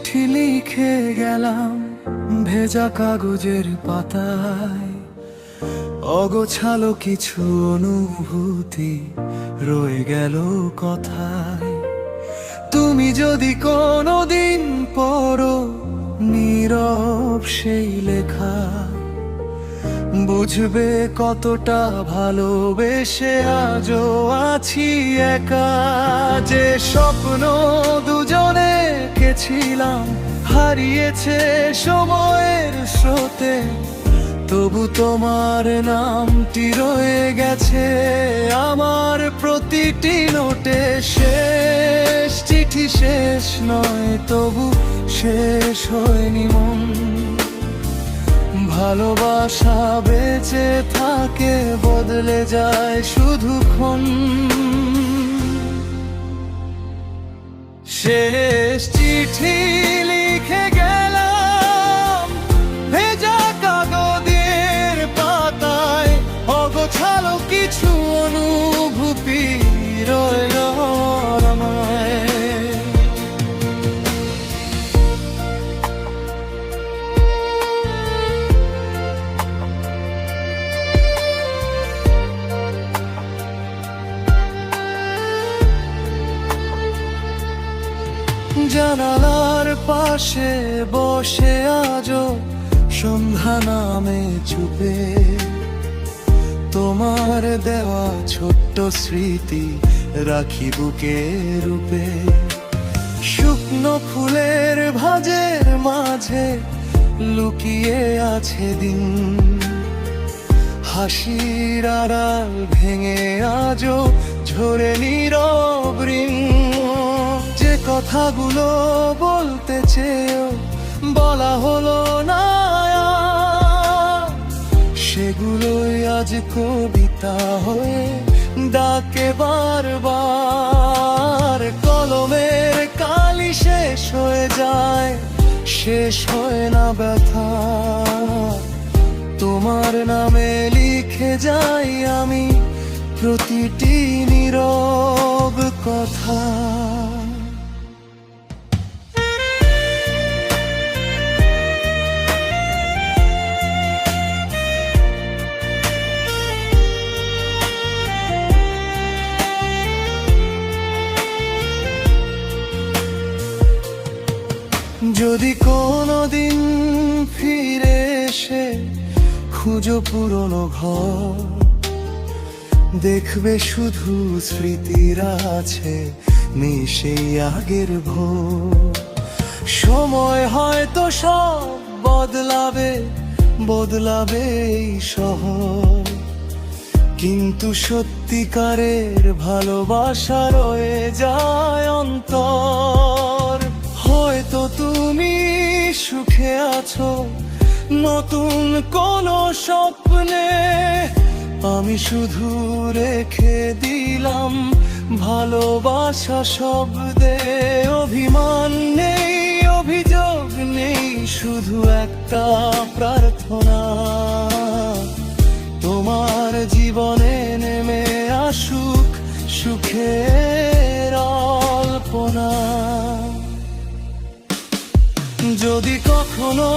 চিঠি লিখে গেলাম ভেজা কাগজের পাতায়, অগোছালো কিছু অনুভূতি রয়ে গেল কথায়। তুমি যদি কোনোদিন পড়ো নীরব সেই লেখা, বুঝবে কতটা ভালোবেসে আজও আছি একা। যে স্বপ্ন দুজনে এঁকেছিলাম হারিয়েছে সময়ের স্রোতে, তবু তোমার নামটি রয়ে গেছে আমার প্রতিটি নোটে। শেষ চিঠি শেষ নয়, তবু শেষ হয়নি মন। ভালোবাসা বেঁচে থাকে, বদলে যায় শুধুক্ষণ। শেষ চিঠি লিখে গেলাম ভেজা কাগজের পাতায়, অগোছালো কিছু অনুভূতি রইল আমায়। জানালার পাশে বসে আজও সন্ধ্যা নামে চুপে, তোমার দেওয়া ছোট্ট স্মৃতি রাখি বুকে রূপে। শুকনো ফুলের ভাঁজের মাঝে লুকিয়ে আছে দিন, হাসির আড়াল ভেঙে আজও ঝরে নীরব ঋণ। যে কথাগুলো বলতে চেয়েও বলা হলো না, সেগুলোই আজ কবিতা হয়ে ডাকে বারবার। কলমের কালি শেষ হয়ে যায়, শেষ হয় না ব্যথা। তোমার নামে লিখে যাই আমি প্রতিটি নীরব কথা। যদি কোনোদিন ফিরে এসে খুঁজো পুরনো ঘর, দেখবে শুধু স্মৃতিরা আছে সেই আগের ভোর। সময় হয়তো সব বদলাবে, বদলাবে এই শহর, কিন্তু সত্যিকারের ভালোবাসা রয়ে যায় অন্তর। হয়তো তুমি সুখে আছো নতুন কোনো স্বপ্নে, আমি শুধু রেখে দিলাম ভালোবাসা শব্দে। অভিমান নেই, অভিযোগ নেই, শুধু একটা প্রার্থনা, তোমার জীবনে নেমে আসুক সুখের অল্পনা। যদি কখনো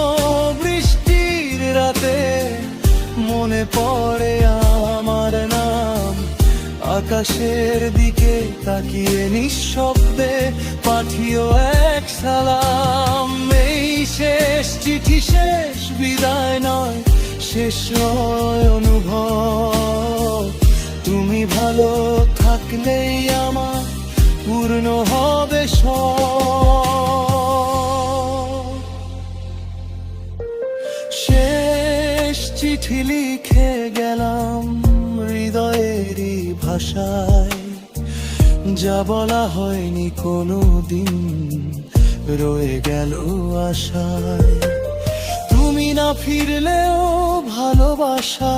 বৃষ্টির রাতে মনে পড়ে আমার নাম, আকাশের দিকে তাকিয়ে নিঃশব্দে পাঠিও এক সালাম। এই শেষ চিঠি শেষ বিদায় নয়, শেষ নয় অনুভব। তুমি ভালো থাকলেই আমার পূর্ণ হবে সব। শেষ চিঠি লিখে গেলাম হৃদয়েরই ভাষায়, যা বলা হয়নি কোনো দিন রয়ে গেল আশায়। তুমি না ফিরলেও ভালোবাসা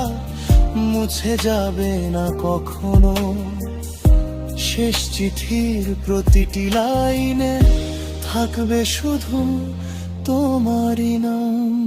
মুছে যাবে না কখনো, শেষ চিঠির প্রতিটি লাইনে থাকবে শুধু তোমারই নাম।